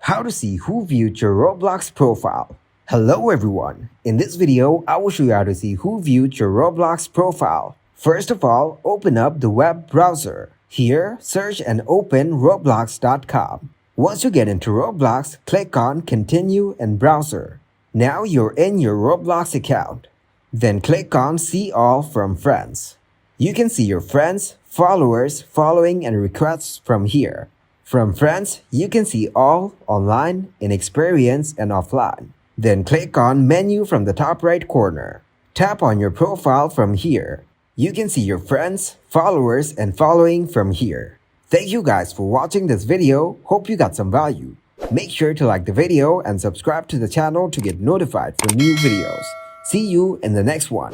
How to see who viewed your Roblox profile. Hello everyone. In this video, I will show you how to see who viewed your Roblox profile. First of all, open up the web browser. Here, search and open roblox.com. Once you get into Roblox, click on Continue and Browser. Now you're in your Roblox account. Then click on See All from Friends. You can see your friends, followers, following, and requests from here. From Friends, you can see all, online, in experience, and offline. Then click on Menu from the top right corner. Tap on your profile from here. You can see your friends, followers, and following from here. Thank you guys for watching this video. Hope you got some value. Make sure to like the video and subscribe to the channel to get notified for new videos. See you in the next one.